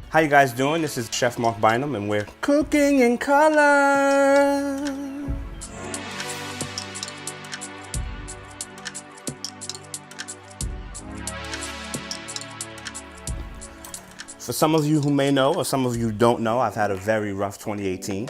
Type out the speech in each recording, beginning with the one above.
How you guys doing? This is Chef Marc Bynum and we're cooking in color. For some of you who may know, or some of you don't know, I've had a very rough 2018.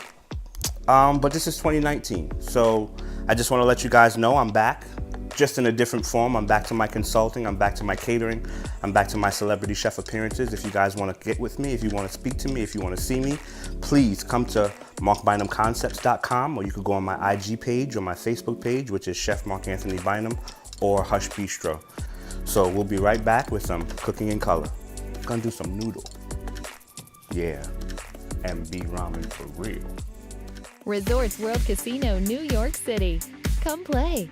But this is 2019. So I just want to let you guys know I'm back, just in a different form. I'm back to my consulting, I'm back to my catering, I'm back to my celebrity chef appearances. If you guys want to get with me, if you want to speak to me, if you want to see me, please come to marcbynumconcepts.com, or you could go on my IG page or my Facebook page, which is Chef Marc Anthony Bynum or Hush Bistro. So we'll be right back with some cooking in color. Gonna do some noodle. Yeah, MB ramen for real. Resorts World Casino, New York City. Come play.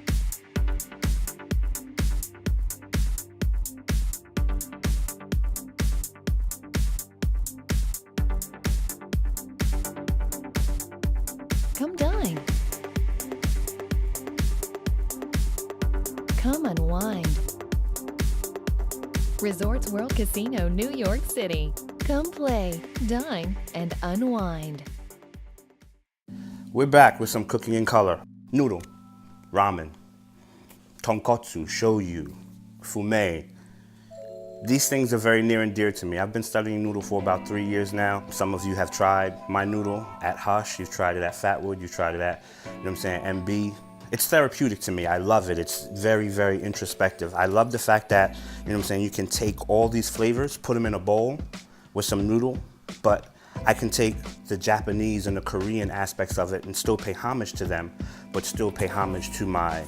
Come dine. Come unwind. Resorts World Casino, New York City. Come play, dine, and unwind. We're back with some cooking in color. Noodle, ramen, tonkotsu, shoyu, fume. These things are very near and dear to me. I've been studying noodle for about 3 years now. Some of you have tried my noodle at Hush. You've tried it at Fatwood. You've tried it at, you know what I'm saying, MB. It's therapeutic to me. I love it. It's very, very introspective. I love the fact that, you know what I'm saying, you can take all these flavors, put them in a bowl with some noodle, but I can take the Japanese and the Korean aspects of it and still pay homage to them, but still pay homage to my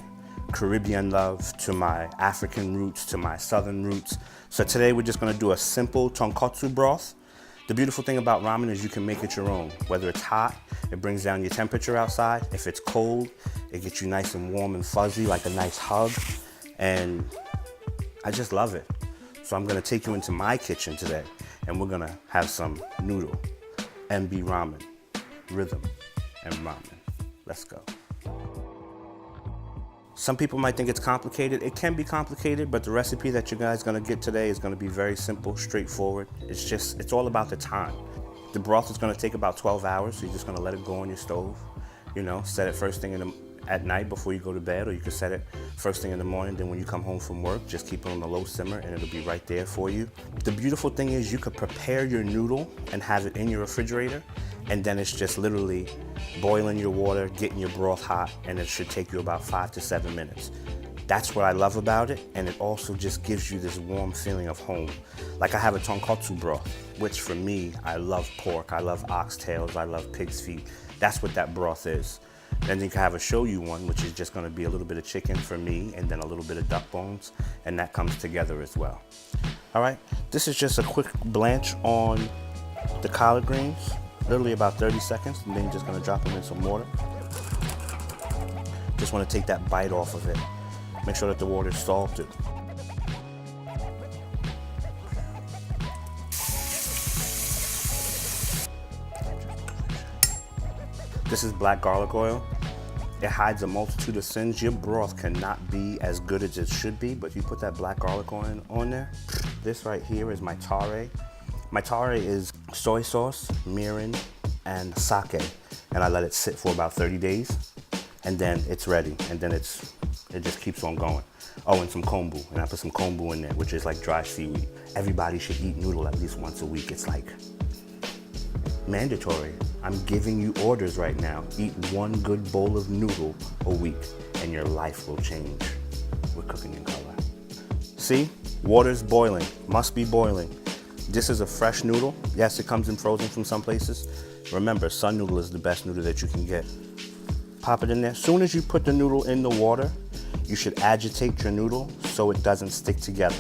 Caribbean love, to my African roots, to my Southern roots. So today we're just gonna do a simple tonkotsu broth. The beautiful thing about ramen is you can make it your own. Whether it's hot, it brings down your temperature outside. If it's cold, it gets you nice and warm and fuzzy, like a nice hug. And I just love it. So I'm gonna take you into my kitchen today and we're gonna have some noodle, MB ramen, rhythm, and ramen. Let's go. Some people might think it's complicated. It can be complicated, but the recipe that you guys are gonna get today is gonna be very simple, straightforward. It's all about the time. The broth is gonna take about 12 hours, so you're just gonna let it go on your stove. You know, set it first thing at night before you go to bed, or you can set it first thing in the morning, then when you come home from work, just keep it on a low simmer and it'll be right there for you. The beautiful thing is you could prepare your noodle and have it in your refrigerator, and then it's just literally boiling your water, getting your broth hot, and it should take you about 5 to 7 minutes. That's what I love about it, and it also just gives you this warm feeling of home. Like I have a tonkotsu broth, which for me, I love pork, I love oxtails, I love pig's feet. That's what that broth is. Then you can have a shoyu one, which is just gonna be a little bit of chicken for me, and then a little bit of duck bones, and that comes together as well. All right, this is just a quick blanch on the collard greens, literally about 30 seconds, and then you're just gonna drop them in some water. Just wanna take that bite off of it. Make sure that the water is salted. This is black garlic oil. It hides a multitude of sins. Your broth cannot be as good as it should be, but you put that black garlic oil on there. This right here is my tare. My tare is soy sauce, mirin, and sake. And I let it sit for about 30 days, and then it's ready. And then it just keeps on going. Oh, and some kombu, and I put some kombu in there, which is like dry seaweed. Everybody should eat noodle at least once a week. It's like mandatory. I'm giving you orders right now. Eat one good bowl of noodle a week and your life will change. We're cooking in color. See, water's boiling, must be boiling. This is a fresh noodle. Yes, it comes in frozen from some places. Remember, sun noodle is the best noodle that you can get. Pop it in there. As soon as you put the noodle in the water, you should agitate your noodle so it doesn't stick together.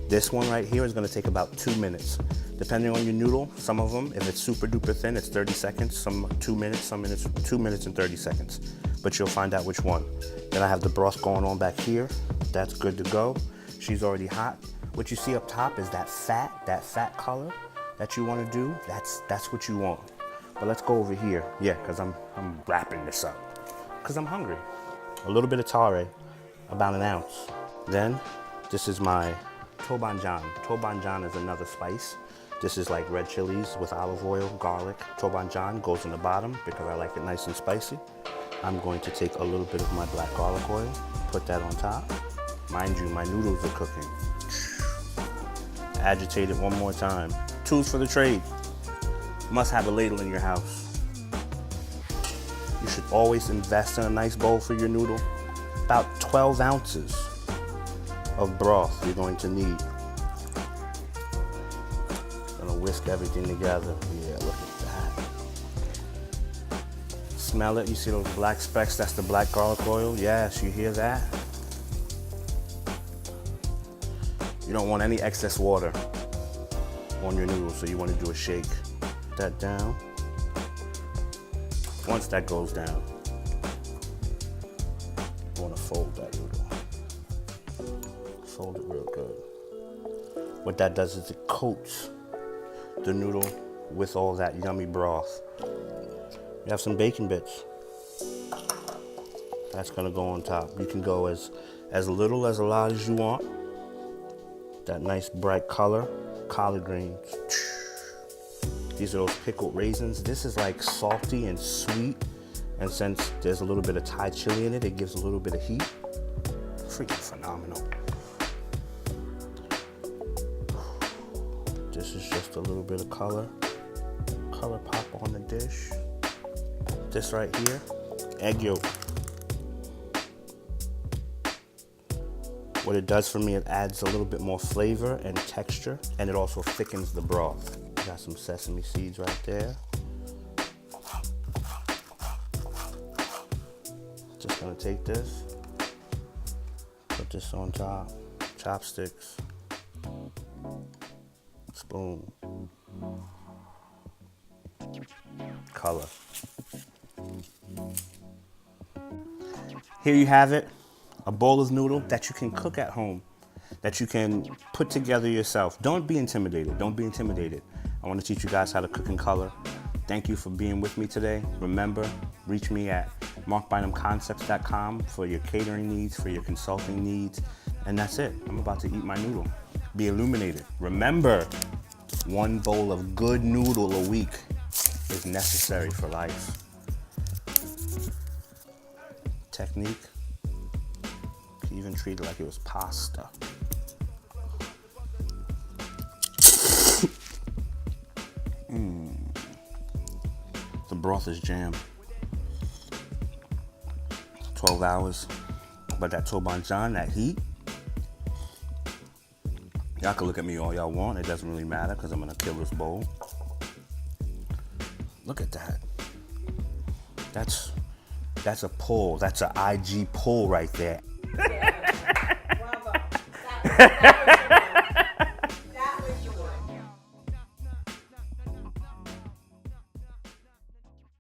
This one right here is gonna take about 2 minutes. Depending on your noodle, some of them, if it's super duper thin, it's 30 seconds, some 2 minutes, some minutes, 2 minutes and 30 seconds. But you'll find out which one. Then I have the broth going on back here. That's good to go. She's already hot. What you see up top is that fat color that you wanna do. That's what you want. But let's go over here. Yeah, cause I'm wrapping this up. Cause I'm hungry. A little bit of tare, about 1 ounce. Then, this is my tobanjan. Tobanjan is another spice This is like red chilies with olive oil, garlic. Tobanjan goes in the bottom because I like it nice and spicy. I'm going to take a little bit of my black garlic oil, put that on top. Mind you, my noodles are cooking. Agitate it one more time. Tools for the trade. Must have a ladle in your house. You should always invest in a nice bowl for your noodle. About 12 ounces of broth you're going to need. Gonna whisk everything together. Yeah, look at that. Smell it, you see those black specks? That's the black garlic oil. Yes, you hear that? You don't want any excess water on your noodles, so you want to do a shake. Put that down. Once that goes down, you want to fold that noodle. Fold it real good. What that does is it coats the noodle with all that yummy broth. You have some bacon bits. That's gonna go on top. You can go as little as a lot as you want. That nice bright color, collard greens. These are those pickled raisins. This is like salty and sweet. And since there's a little bit of Thai chili in it, it gives a little bit of heat. Freaking phenomenal. This is just a little bit of color pop on the dish. This right here, egg yolk. What it does for me, it adds a little bit more flavor and texture, and it also thickens the broth. Got some sesame seeds right there. Just gonna take this, put this on top, chopsticks, spoon, color. Here you have it, a bowl of noodle that you can cook at home, that you can put together yourself. Don't be intimidated, don't be intimidated. I want to teach you guys how to cook in color. Thank you for being with me today. Remember, reach me at marcbynumconcepts.com for your catering needs, for your consulting needs, and that's it. I'm about to eat my noodle. Be illuminated. Remember, one bowl of good noodle a week is necessary for life. Technique, you can even treat it like it was pasta. The broth is jam. 12 hours, but that tobanjan, that heat, y'all can look at me all y'all want. It doesn't really matter because I'm gonna kill this bowl. Look at that. That's a pull. That's an IG pull right there. Yeah. Bravo. That was